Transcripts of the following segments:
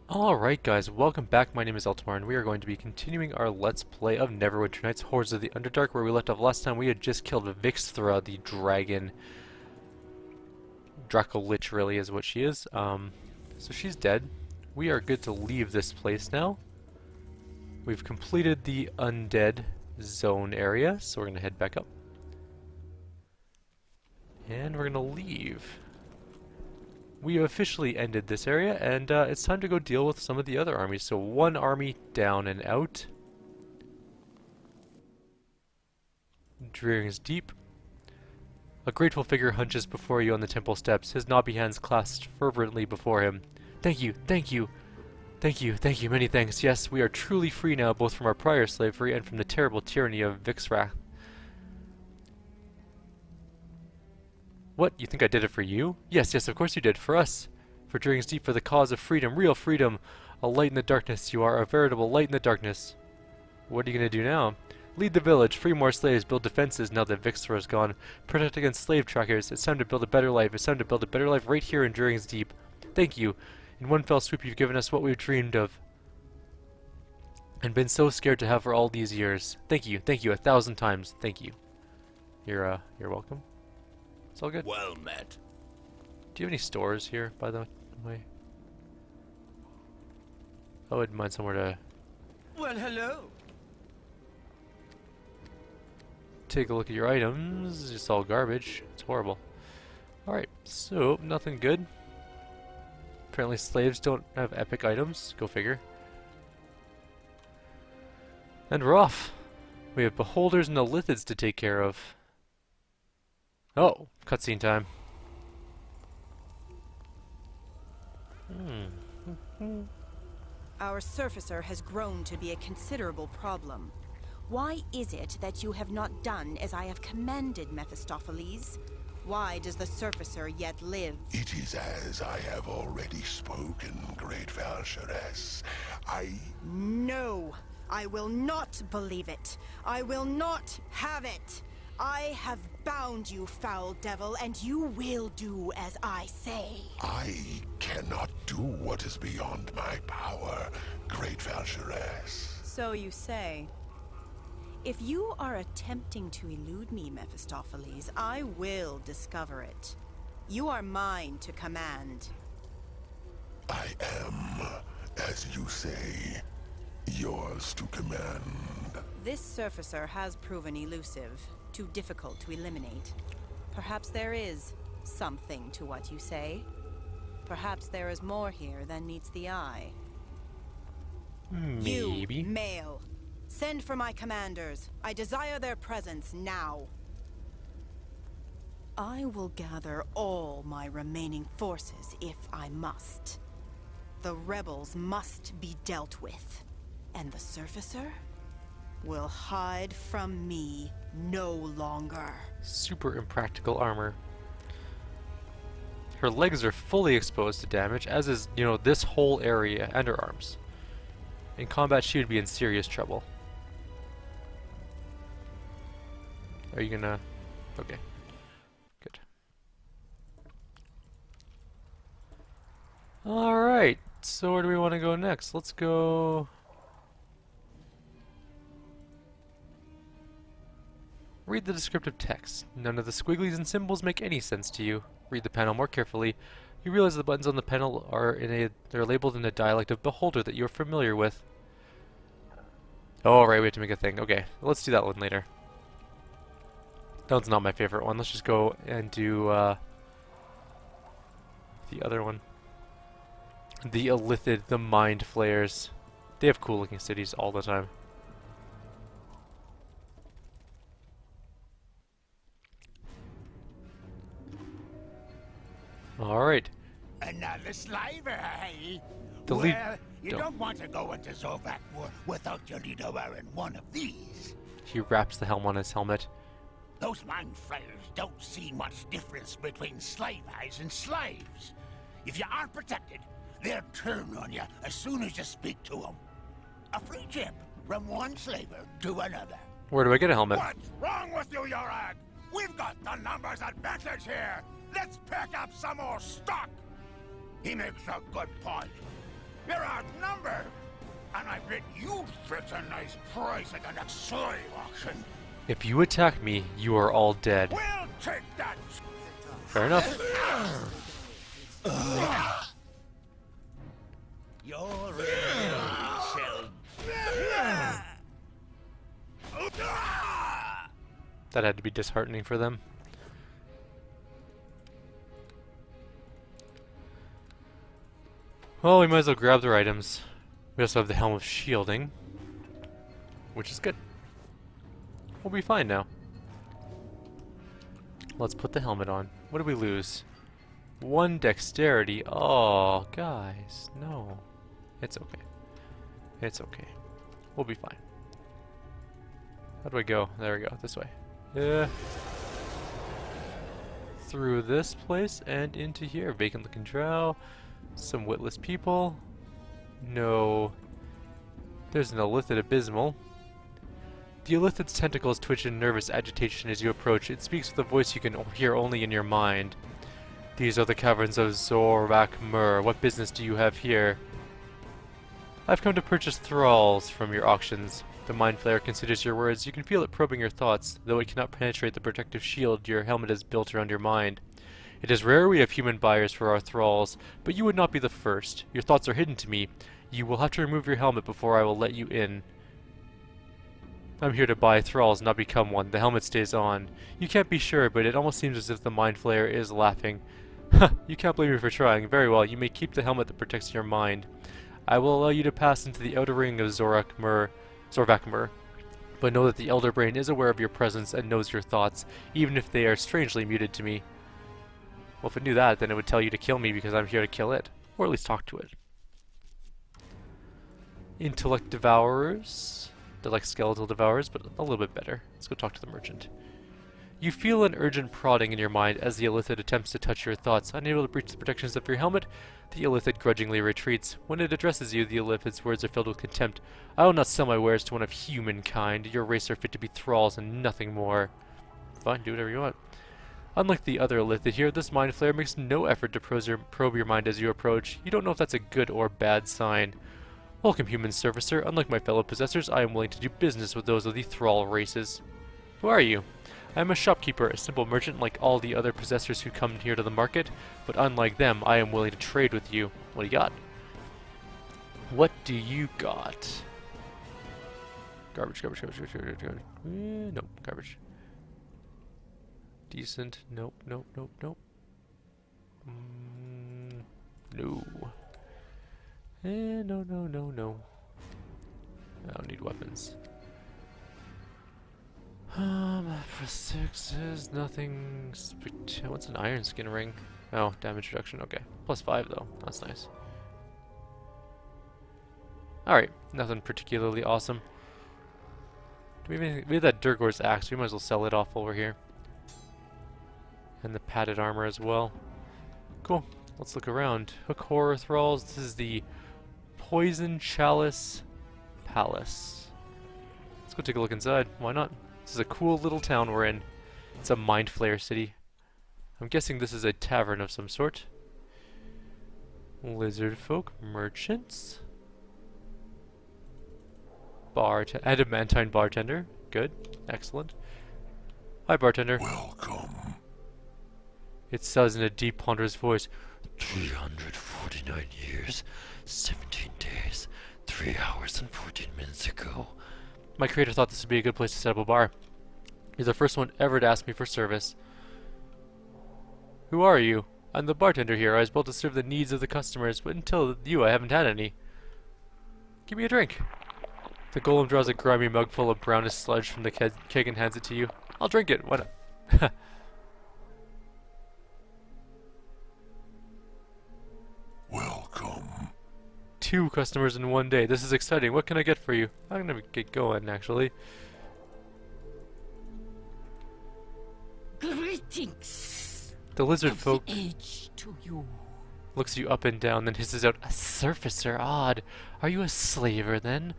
Alright guys, welcome back. My name is Eltimar and we are going to be continuing our Let's Play of Neverwinter Nights Hordes of the Underdark, where we left off last time. We had just killed Vixthra, the dragon. Dracolich really is what she is. So she's dead. We are good to leave this place now. We've completed the undead zone area, so we're going to head back up. And we're going to leave. We have officially ended this area, and it's time to go deal with some of the other armies. So one army down and out. Drearing's Deep. A grateful figure hunches before you on the temple steps, his knobby hands clasped fervently before him. Thank you, thank you, thank you, thank you, many thanks. Yes, we are truly free now, both from our prior slavery and from the terrible tyranny of Vixthra. What? You think I did it for you? Yes, yes, of course you did. For us. For Drearing's Deep, for the cause of freedom. Real freedom. A light in the darkness. You are a veritable light in the darkness. What are you going to do now? Lead the village. Free more slaves. Build defenses now that Vixthra is gone. Protect against slave trackers. It's time to build a better life. It's time to build a better life right here in Drearing's Deep. Thank you. In one fell swoop, you've given us what we've dreamed of. And been so scared to have for all these years. Thank you. Thank you 1,000 times. Thank you. You're welcome. It's all good. Well met. Do you have any stores here, by the way? I wouldn't mind somewhere to Well, hello. take a look at your items. It's just all garbage. It's horrible. Alright, so, nothing good. Apparently slaves don't have epic items. Go figure. And we're off. We have beholders and Elithids to take care of. Oh, cutscene time. Our surfacer has grown to be a considerable problem. Why is it that you have not done as I have commanded, Mephistopheles? Why does the surfacer yet live? It is as I have already spoken, great Valcheress. No! I will not believe it! I will not have it! I have bound you, foul devil, and you will do as I say. I cannot do what is beyond my power, great Valcheress. So you say. If you are attempting to elude me, Mephistopheles, I will discover it. You are mine to command. I am, as you say, yours to command. This surfacer has proven elusive, too difficult to eliminate. Perhaps there is something to what you say. Perhaps there is more here than meets the eye. Maybe. You, male, send for my commanders. I desire their presence now. I will gather all my remaining forces if I must. The rebels must be dealt with, and the surfacer will hide from me no longer. Super impractical armor. Her legs are fully exposed to damage, as is, this whole area and her arms. In combat, she would be in serious trouble. Are you gonna... Okay. Good. Alright, so where do we want to go next? Let's go... Read the descriptive text. None of the squigglies and symbols make any sense to you. Read the panel more carefully. You realize the buttons on the panel are they're labeled in a dialect of Beholder that you're familiar with. Oh, right, we have to make a thing. Okay, let's do that one later. That one's not my favorite one. Let's just go and do the other one. The Illithid, the Mind Flayers. They have cool looking cities all the time. Alright. Another slaver, hey? The lead- Well, you don't. don't want to go into Zovak War without your leader wearing one of these. He wraps the helm on his helmet. Those mind flayers don't see much difference between slave eyes and slaves. If you aren't protected, they'll turn on you as soon as you speak to them. A free trip from one slaver to another. Where do I get a helmet? What's wrong with you, Yorag? We've got the numbers advantage here. Let's pick up some more stock. He makes a good point. You're our you'd fetch a nice price at the next slave auction. If you attack me, you are all dead. We'll take that. Fair enough. Your revenge shall. That had to be disheartening for them. Well, we might as well grab their items. We also have the Helm of Shielding, which is good. We'll be fine now. Let's put the helmet on. What did we lose? 1 dexterity. Oh, guys, no. It's okay. It's okay. We'll be fine. How do I go? There we go. This way. Yeah. Through this place and into here. Vacant looking drow. Some witless people. No. There's an Illithid Abysmal. The Illithid's tentacles twitch in nervous agitation as you approach. It speaks with a voice you can hear only in your mind. These are the caverns of Zorak-Mur. What business do you have here? I've come to purchase thralls from your auctions. The Mind Flayer considers your words. You can feel it probing your thoughts, though it cannot penetrate the protective shield your helmet has built around your mind. It is rare we have human buyers for our thralls, but you would not be the first. Your thoughts are hidden to me. You will have to remove your helmet before I will let you in. I'm here to buy thralls, not become one. The helmet stays on. You can't be sure, but it almost seems as if the Mind Flayer is laughing. Ha! You can't blame me for trying. Very well, you may keep the helmet that protects your mind. I will allow you to pass into the outer ring of Zorak-Mur, but know that the Elder Brain is aware of your presence and knows your thoughts, even if they are strangely muted to me. Well, if it knew that, then it would tell you to kill me because I'm here to kill it. Or at least talk to it. Intellect Devourers. They're like skeletal devourers, but a little bit better. Let's go talk to the merchant. You feel an urgent prodding in your mind as the Illithid attempts to touch your thoughts. Unable to breach the protections of your helmet, the Illithid grudgingly retreats. When it addresses you, the Illithid's words are filled with contempt. I will not sell my wares to one of humankind. Your race are fit to be thralls and nothing more. Fine, do whatever you want. Unlike the other Illithid here, this Mind Flayer makes no effort to probe your mind as you approach. You don't know if that's a good or bad sign. Welcome, human servicer. Unlike my fellow possessors, I am willing to do business with those of the Thrall races. Who are you? I am a shopkeeper, a simple merchant like all the other possessors who come here to the market, but unlike them, I am willing to trade with you. What do you got? What do you got? Garbage, garbage, garbage, garbage, garbage, garbage. Nope, garbage. Decent. Nope, nope, nope, nope. No. No, no, no, no. I don't need weapons. For 6 is nothing. What's an iron skin ring? Oh, damage reduction. Okay, +5 though. That's nice. All right, nothing particularly awesome. Do we have anything? We have that Durgor's axe. We might as well sell it off over here. And the padded armor as well. Cool. Let's look around. Hook Horror Thralls. This is the Poison Chalice Palace. Let's go take a look inside. Why not? This is a cool little town we're in. It's a Mind Flayer city. I'm guessing this is a tavern of some sort. Lizardfolk merchants. Adamantine bartender. Good. Excellent. Hi, bartender. Welcome. It says in a deep, ponderous voice, 349 years, 17 days, 3 hours and 14 minutes ago. My creator thought this would be a good place to set up a bar. You're the first one ever to ask me for service. Who are you? I'm the bartender here. I was built to serve the needs of the customers, but until you, I haven't had any. Give me a drink. The golem draws a grimy mug full of brownish sludge from the keg and hands it to you. I'll drink it. Why not? Welcome. 2 customers in 1 day. This is exciting. What can I get for you? I'm gonna get going, actually. Greetings. The lizard of folk the age to you. looks you up and down, then hisses out, "A surfacer, odd. Are you a slaver, then?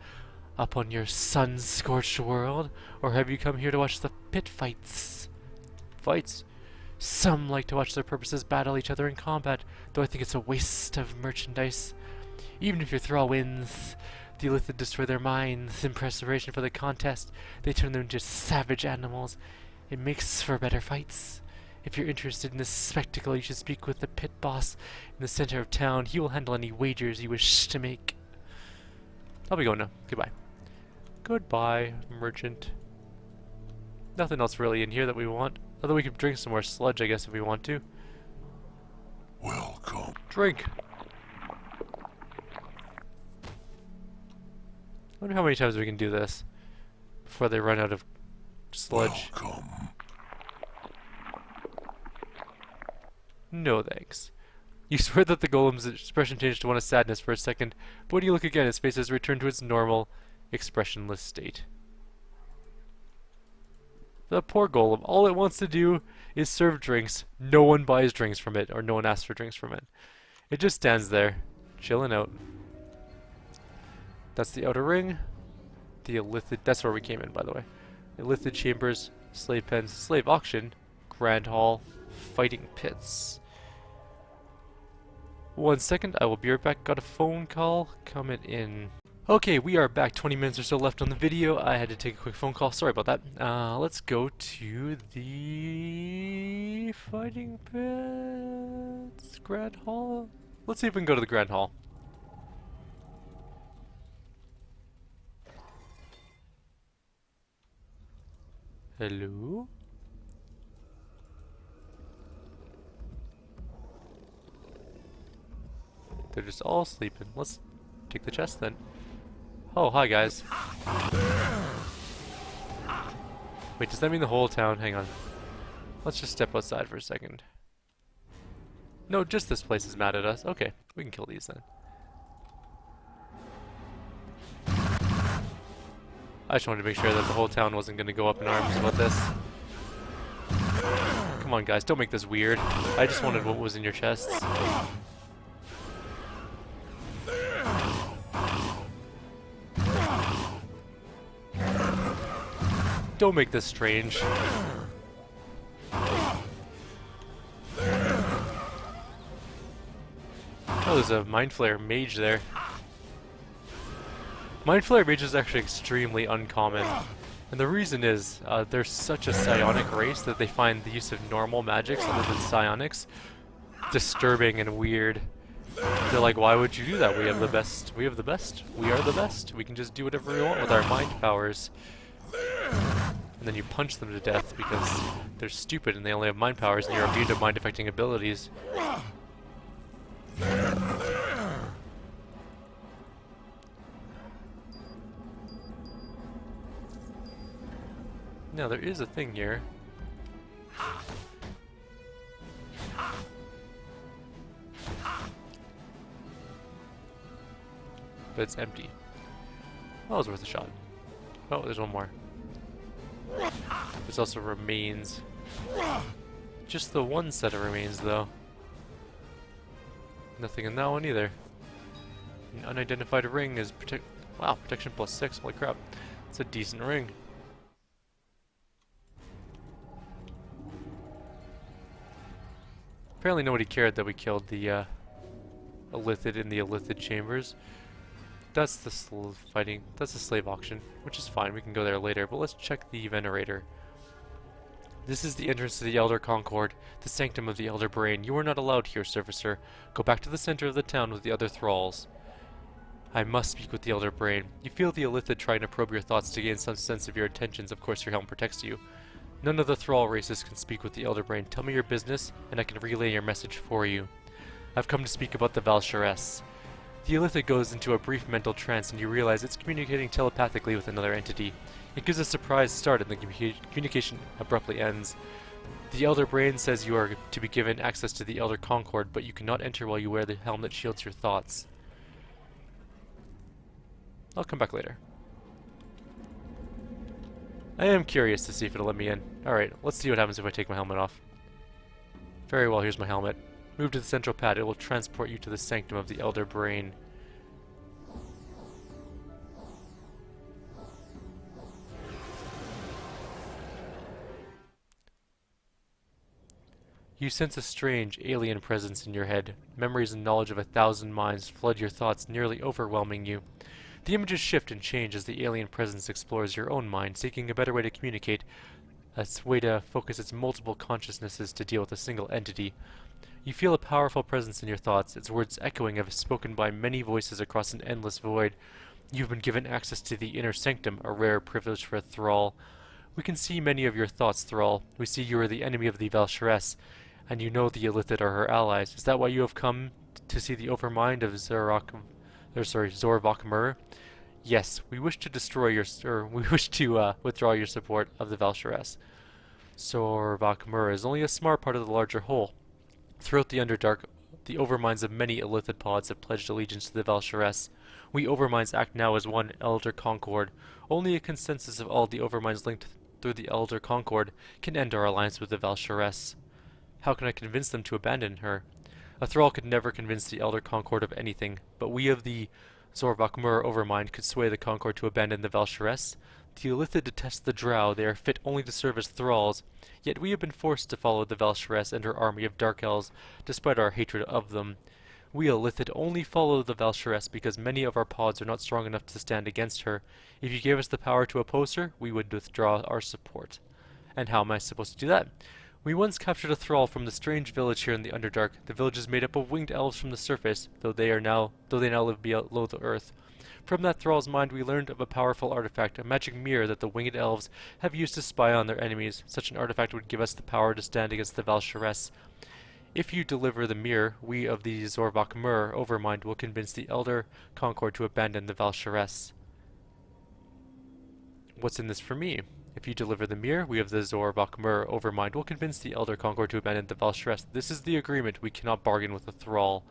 Up on your sun-scorched world? Or have you come here to watch the pit fights?" Fights? Some like to watch their purposes battle each other in combat, though I think it's a waste of merchandise. Even if your thrall wins, The Illithid destroy their minds in preparation for the contest. They turn them into savage animals. It makes for better fights. If you're interested in this spectacle, you should speak with the pit boss in the center of town. He will handle any wagers you wish to make. I'll be going now. Goodbye. Goodbye, merchant. Nothing else really in here that we want. Although we could drink some more sludge, I guess, if we want to. Welcome. Drink! I wonder how many times we can do this before they run out of sludge. Welcome. No thanks. You swear that the golem's expression changed to one of sadness for a second, but when you look again, his face has returned to its normal, expressionless state. The poor golem, all it wants to do is serve drinks. No one buys drinks from it, or no one asks for drinks from it. It just stands there, chilling out. That's the outer ring. The Illithid, that's where we came in, by the way. Illithid chambers, slave pens, slave auction, grand hall, fighting pits. 1 second, I will be right back. Got a phone call coming in. Okay, we are back. 20 minutes or so left on the video. I had to take a quick phone call. Sorry about that. Let's go to the fighting pits. Grand hall. Let's see if we can go to the grand hall. Hello? They're just all sleeping. Let's take the chest then. Oh, hi guys. Wait, does that mean the whole town? Hang on. Let's just step outside for a second. No, just this place is mad at us. Okay, we can kill these then. I just wanted to make sure that the whole town wasn't going to go up in arms about this. Come on guys, don't make this weird. I just wanted what was in your chests. Don't make this strange. Oh, there's a Mind Flayer mage there. Mind Flayer mage is actually extremely uncommon. And the reason is, they're such a psionic race that they find the use of normal magics other than psionics disturbing and weird. They're like, why would you do that? We have the best. We have the best. We are the best. We can just do whatever we want with our mind powers. And then you punch them to death because they're stupid and they only have mind powers and you're immune to mind affecting abilities. Now there is a thing here. But it's empty. That was worth a shot. Oh, there's one more. There's also remains. Just the one set of remains, though. Nothing in that one either. An unidentified ring is wow, protection +6. Holy crap. It's a decent ring. Apparently nobody cared that we killed the Illithid in the Illithid chambers. That's the that's the slave auction, which is fine, we can go there later, but let's check the Venerator. This is the entrance to the Elder Concord, the sanctum of the Elder Brain. You are not allowed here, Surfacer. Go back to the center of the town with the other thralls. I must speak with the Elder Brain. You feel the Illithid trying to probe your thoughts to gain some sense of your intentions. Of course, your helm protects you. None of the thrall races can speak with the Elder Brain. Tell me your business, and I can relay your message for you. I've come to speak about the Valsharess. The Illithid goes into a brief mental trance and you realize it's communicating telepathically with another entity. It gives a surprise start and the communication abruptly ends. The Elder Brain says you are to be given access to the Elder Concord, but you cannot enter while you wear the helm that shields your thoughts. I'll come back later. I am curious to see if it'll let me in. Alright, let's see what happens if I take my helmet off. Very well, here's my helmet. Move to the central pad. It will transport you to the sanctum of the Elder Brain. You sense a strange, alien presence in your head. Memories and knowledge of 1,000 minds flood your thoughts, nearly overwhelming you. The images shift and change as the alien presence explores your own mind, seeking a better way to communicate, a way to focus its multiple consciousnesses to deal with a single entity. You feel a powerful presence in your thoughts, its words echoing as if spoken by many voices across an endless void. You've been given access to the inner sanctum, a rare privilege for a Thrall. We can see many of your thoughts, Thrall. We see you are the enemy of the Valsharess, and you know the Illithid are her allies. Is that why you have come to see the overmind of Zorvok Mur? Yes, we wish to destroy your, we wish to withdraw your support of the Valsharess. Zorvok Mur is only a small part of the larger whole. Throughout the Underdark, the overminds of many Illithid pods have pledged allegiance to the Valsharess. We overminds act now as one Elder Concord. Only a consensus of all the overminds linked through the Elder Concord can end our alliance with the Valsharess. How can I convince them to abandon her? A Thrall could never convince the Elder Concord of anything, but we of the Zorvok Mur overmind could sway the Concord to abandon the Valsharess. The Illithid detest the Drow, they are fit only to serve as thralls, yet we have been forced to follow the Valsharess and her army of Dark Elves, despite our hatred of them. We Illithid only follow the Valsharess because many of our pods are not strong enough to stand against her. If you gave us the power to oppose her, we would withdraw our support. And how am I supposed to do that? We once captured a Thrall from the strange village here in the Underdark. The village is made up of winged elves from the surface, though they now live below the earth. From that Thrall's mind we learned of a powerful artifact, a magic mirror that the winged elves have used to spy on their enemies. Such an artifact would give us the power to stand against the Valsharess. If you deliver the mirror, we of the Zorvok Mur overmind will convince the Elder Concord to abandon the Valsharess. What's in this for me? If you deliver the mirror, we of the Zorvok Mur overmind will convince the Elder Concord to abandon the Valsharess. This is the agreement. We cannot bargain with a Thrall.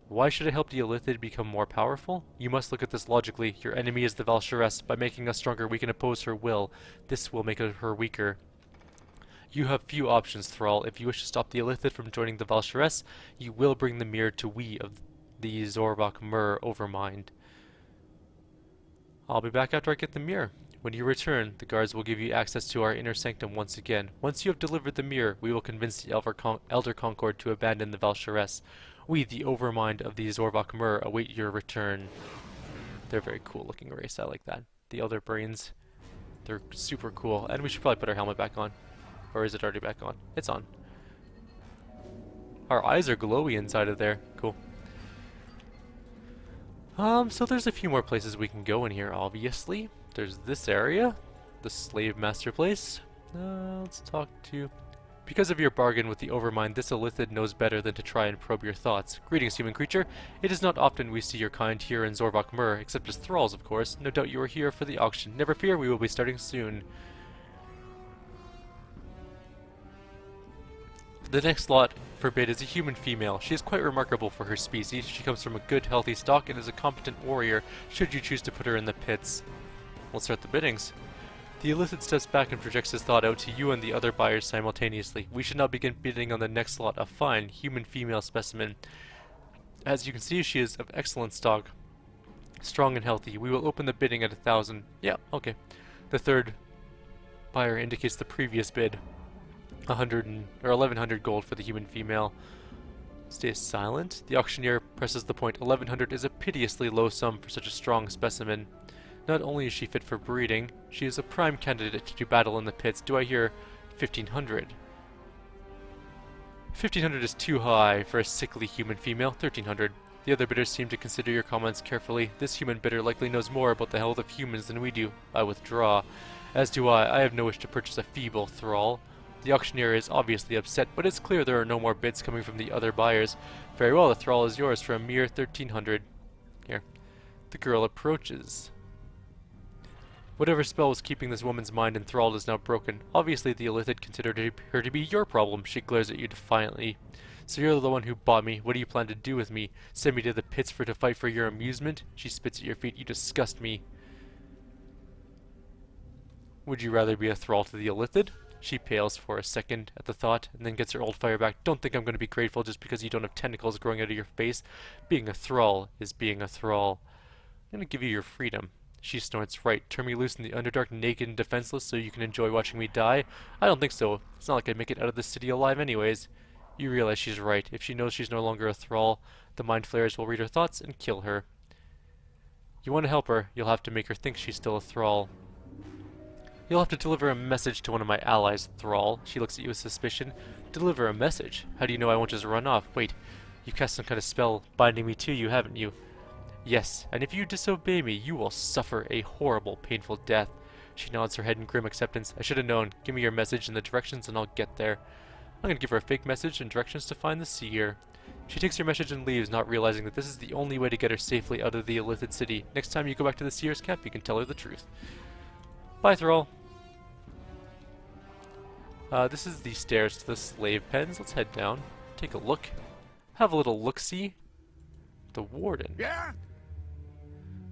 Why should I help the Illithid become more powerful? You must look at this logically. Your enemy is the Valsharess. By making us stronger, we can oppose her will. This will make her weaker. You have few options, Thrall. If you wish to stop the Illithid from joining the Valsharess, you will bring the mirror to we of the Zorvok Mur overmind. I'll be back after I get the mirror. When you return, the guards will give you access to our inner sanctum once again. Once you have delivered the mirror, we will convince the Elder Concord to abandon the Valsharess. We, the overmind of the Zorvok Mur, await your return. They're very cool looking race. I like that. The Elder Brains, they're super cool. And we should probably put our helmet back on. Or is it already back on? It's on. Our eyes are glowy inside of there. Cool. So there's a few more places we can go in here, obviously. There's this area, the Slave Master place. Let's talk to... Because of your bargain with the Overmind, this Illithid knows better than to try and probe your thoughts. Greetings, human creature. It is not often we see your kind here in Zorvok Mur, except as thralls, of course. No doubt you are here for the auction. Never fear, we will be starting soon. The next lot for bid is a human female. She is quite remarkable for her species. She comes from a good, healthy stock and is a competent warrior, should you choose to put her in the pits. We'll start the biddings. The Illithid steps back and projects his thought out to you and the other buyers simultaneously. We should now begin bidding on the next lot, a fine, human female specimen. As you can see, she is of excellent stock, strong and healthy. We will open the bidding at 1,000. Yeah, okay. The third buyer indicates the previous bid. 1,100 gold for the human female. Stay silent. The auctioneer presses the point. 1,100 is a piteously low sum for such a strong specimen. Not only is she fit for breeding, she is a prime candidate to do battle in the pits. Do I hear 1,500? 1,500 is too high for a sickly human female. 1,300. The other bidders seem to consider your comments carefully. This human bidder likely knows more about the health of humans than we do. I withdraw. As do I. I have no wish to purchase a feeble thrall. The auctioneer is obviously upset, but it's clear there are no more bids coming from the other buyers. Very well, the thrall is yours for a mere 1,300. Here. The girl approaches. Whatever spell was keeping this woman's mind enthralled is now broken. Obviously, the Illithid considered her to be your problem. She glares at you defiantly. So you're the one who bought me. What do you plan to do with me? Send me to the pits to fight for your amusement? She spits at your feet. You disgust me. Would you rather be a thrall to the Illithid? She pales for a second at the thought, and then gets her old fire back. Don't think I'm going to be grateful just because you don't have tentacles growing out of your face. Being a thrall is being a thrall. I'm going to give you your freedom. She snorts. Right, turn me loose in the Underdark, naked and defenseless, so you can enjoy watching me die? I don't think so. It's not like I'd make it out of this city alive anyways. You realize she's right. If she knows she's no longer a thrall, the Mind Flayers will read her thoughts and kill her. You want to help her, you'll have to make her think she's still a thrall. You'll have to deliver a message to one of my allies, Thrall. She looks at you with suspicion. Deliver a message? How do you know I won't just run off? Wait, you cast some kind of spell binding me to you, haven't you? Yes, and if you disobey me, you will suffer a horrible, painful death. She nods her head in grim acceptance. I should have known. Give me your message and the directions and I'll get there. I'm gonna give her a fake message and directions to find the seer. She takes your message and leaves, not realizing that this is the only way to get her safely out of the illithid city. Next time you go back to the seer's camp, you can tell her the truth. Bye, Thrall. This is the stairs to the slave pens. Let's head down. Take a look. Have a little look-see. The Warden. Yeah?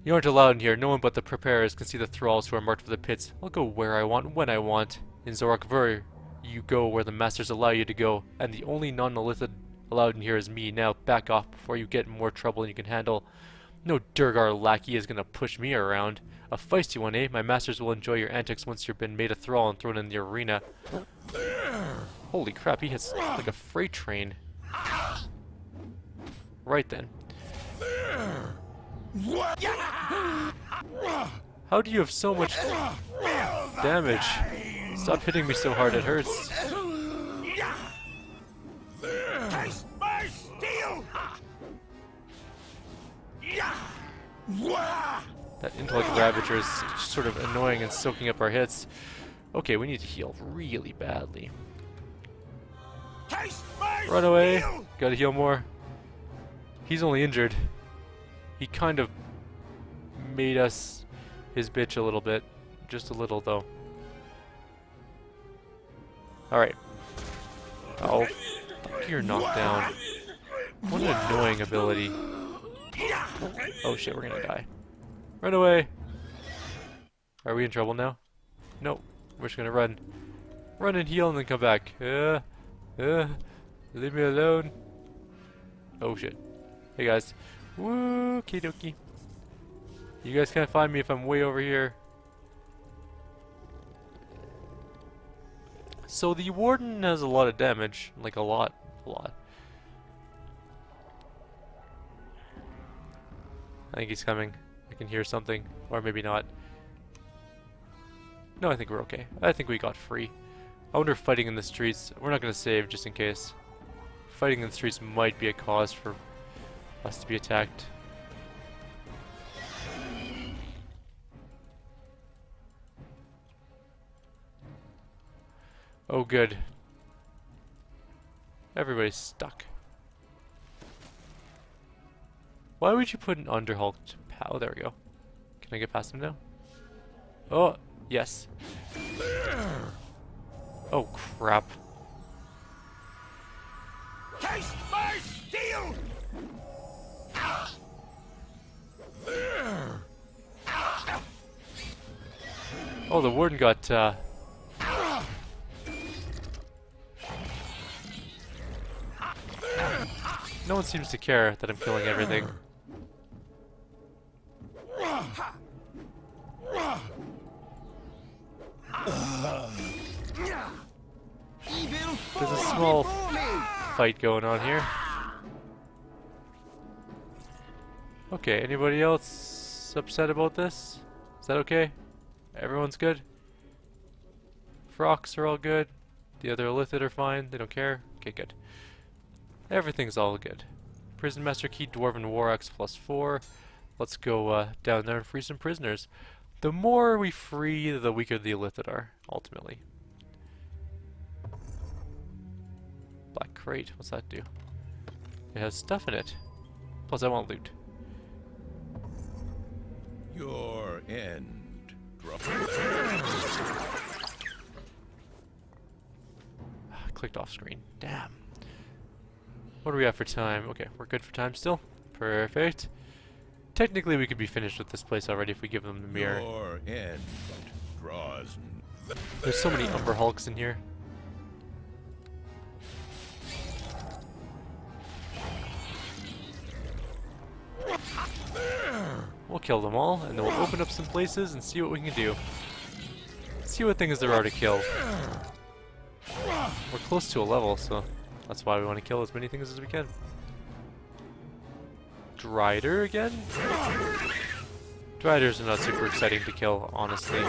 You aren't allowed in here. No one but the preparers can see the thralls who are marked for the pits. I'll go where I want, when I want. In Zorak Ver, you go where the masters allow you to go, and the only non-illithid allowed in here is me. Now back off before you get in more trouble than you can handle. No Durgar lackey is gonna push me around. A feisty one, eh? My masters will enjoy your antics once you've been made a thrall and thrown in the arena. Holy crap, he hits like a freight train. Right then. How do you have so much damage? Stop hitting me so hard, it hurts. Taste my steel! That intellect ravager is sort of annoying and soaking up our hits. Okay, we need to heal really badly. Taste my Run away. steel! Gotta heal more. He's only injured. He kind of made us his bitch a little bit. Just a little, though. Alright. Oh, fuck, you're knocked down. What an annoying ability. Oh shit, we're gonna die. Run away! Are we in trouble now? Nope. We're just gonna run. Run and heal and then come back. Leave me alone. Oh shit. Hey guys. Woo, okie dokie. You guys can't find me if I'm way over here. So the Warden has a lot of damage. Like a lot. I think he's coming. I can hear something. Or maybe not. No, I think we're okay. I think we got free. I wonder if fighting in the streets... We're not going to save just in case. Fighting in the streets might be a cause for us to be attacked. Oh good. Everybody's stuck. Why would you put an Underhulk to pow? There we go. Can I get past him now? Oh, yes. Oh crap. Taste my steel! Oh, the Warden got, No one seems to care that I'm killing everything. There's a small fight going on here. Okay, anybody else upset about this? Is that okay? Everyone's good? Frocks are all good? The other illithid are fine? They don't care? Okay, good. Everything's all good. Prison Master Key, Dwarven War Axe +4. Let's go down there and free some prisoners. The more we free, the weaker the illithid are, ultimately. Black crate, what's that do? It has stuff in it. Plus I want loot. Your end. Clicked off screen. Damn. What do we have for time? Okay, we're good for time still. Perfect. Technically, we could be finished with this place already if we give them the mirror. Your end draws. There's so many Umber Hulks in here. We'll kill them all, and then we'll open up some places and see what we can do. See what things there are to kill. We're close to a level, so that's why we want to kill as many things as we can. Drider again? Driders are not super exciting to kill, honestly.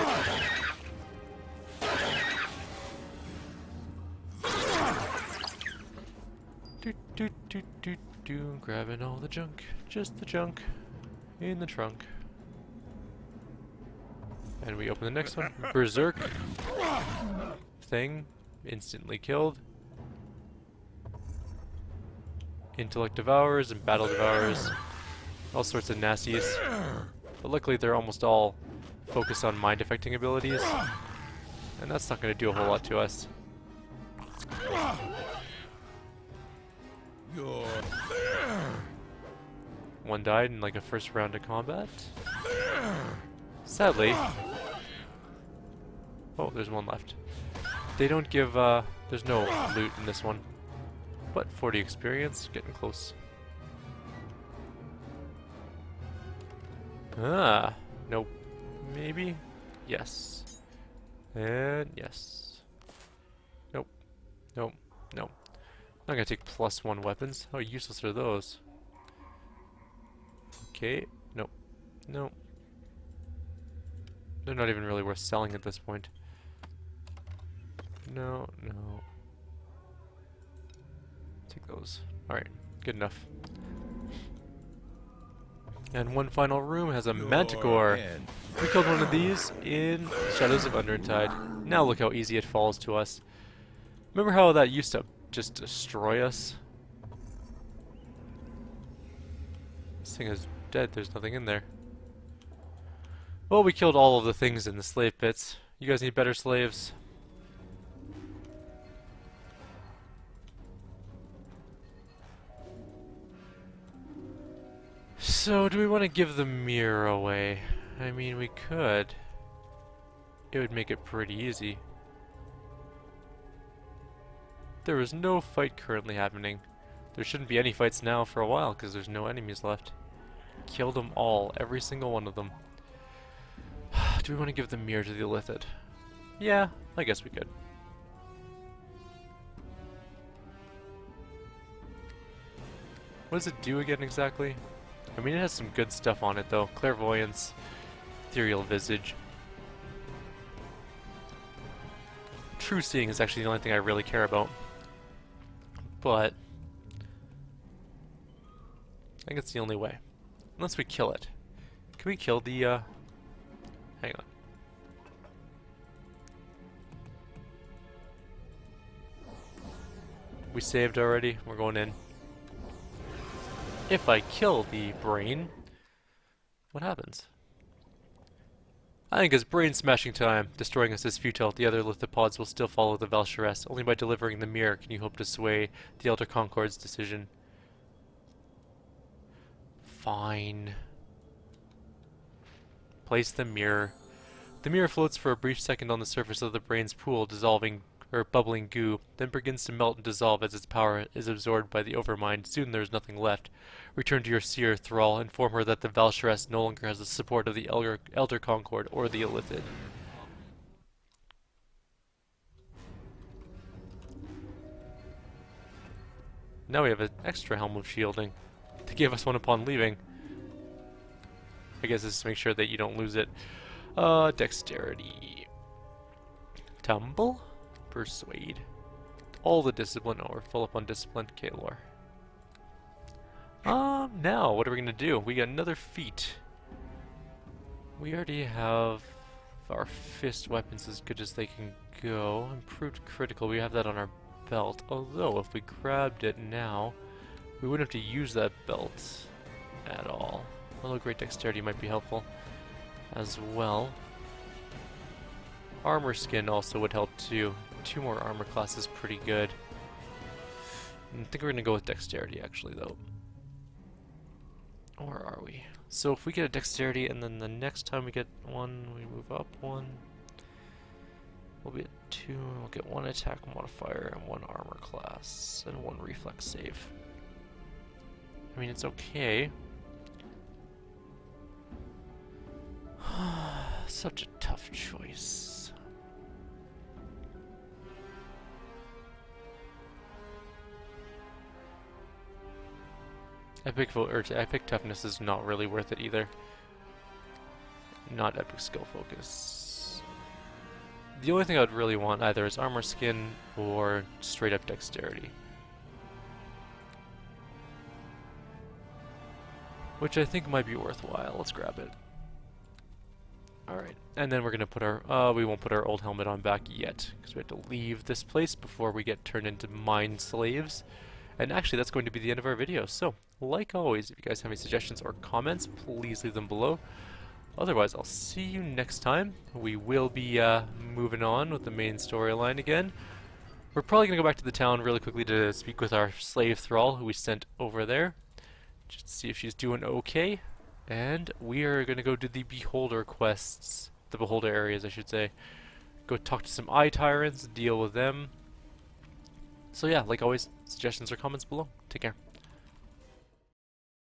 Grabbing all the junk. Just the junk. In the trunk. And we open the next one. Berserk. Thing. Instantly killed. Intellect Devourers and Battle Devourers. All sorts of nasties. But luckily they're almost all focused on mind affecting abilities. And that's not going to do a whole lot to us. One died in like a first round of combat. Sadly. Oh, there's one left. They don't give, there's no loot in this one. But 40 experience, getting close. Ah, nope. Maybe? Yes. And yes. Nope. Nope. Nope. I'm gonna take +1 weapons. How useless are those? Okay. Nope. Nope. They're not even really worth selling at this point. No, no. Take those. Alright, good enough. And one final room has a Manticore. We killed one of these in Shadows of Underdark. Now look how easy it falls to us. Remember how that used to just destroy us? This thing is dead, there's nothing in there. Well, we killed all of the things in the slave pits. You guys need better slaves. So, do we want to give the mirror away? I mean, we could. It would make it pretty easy. There is no fight currently happening. There shouldn't be any fights now for a while, because there's no enemies left. Kill them all, every single one of them. Do we want to give the mirror to the Illithid? Yeah, I guess we could. What does it do again exactly? I mean, it has some good stuff on it though. Clairvoyance, Ethereal Visage. True Seeing is actually the only thing I really care about. But I think it's the only way. Unless we kill it. Can we kill the, hang on. We saved already. We're going in. If I kill the brain, what happens? I think it's brain smashing time. Destroying us is futile. The other lithopods will still follow the Valsharess. Only by delivering the mirror can you hope to sway the Elder Concord's decision. Fine. Place the mirror. The mirror floats for a brief second on the surface of the brain's pool, dissolving or bubbling goo, then begins to melt and dissolve as its power is absorbed by the Overmind. Soon there is nothing left. Return to your seer, Thrall. Inform her that the Valsharess no longer has the support of the Elder Concord or the Illithid. Now we have an extra Helm of Shielding. They gave us one upon leaving. I guess it's to make sure that you don't lose it. Dexterity. Tumble? Persuade. All the discipline. Oh, we're full up on discipline. Kaelor. Now, what are we gonna do? We got another feat. We already have our fist weapons as good as they can go. Improved critical, we have that on our belt. Although, if we grabbed it now, we wouldn't have to use that belt at all. Although great dexterity might be helpful as well. Armor skin also would help too. 2 more armor class is pretty good. I think we're gonna go with dexterity actually though. Or are we? So if we get a dexterity and then the next time we get one, we move up 1. We'll be at 2, and we'll get 1 attack modifier and 1 armor class and 1 reflex save. I mean, it's okay. Such a tough choice. Epic toughness is not really worth it either. not epic skill focus. The only thing I'd really want either is armor skin or straight up dexterity. Which I think might be worthwhile. Let's grab it. Alright, and then we're gonna put our, we won't put our old helmet on back yet, because we have to leave this place before we get turned into mind slaves. And actually, that's going to be the end of our video. So, like always, if you guys have any suggestions or comments, please leave them below. Otherwise, I'll see you next time. We will be moving on with the main storyline again. We're probably gonna go back to the town really quickly to speak with our slave Thrall, who we sent over there. Just to see if she's doing okay. And we are going to go do the Beholder quests. The Beholder areas, I should say. Go talk to some Eye Tyrants, deal with them. So yeah, like always, suggestions or comments below. Take care.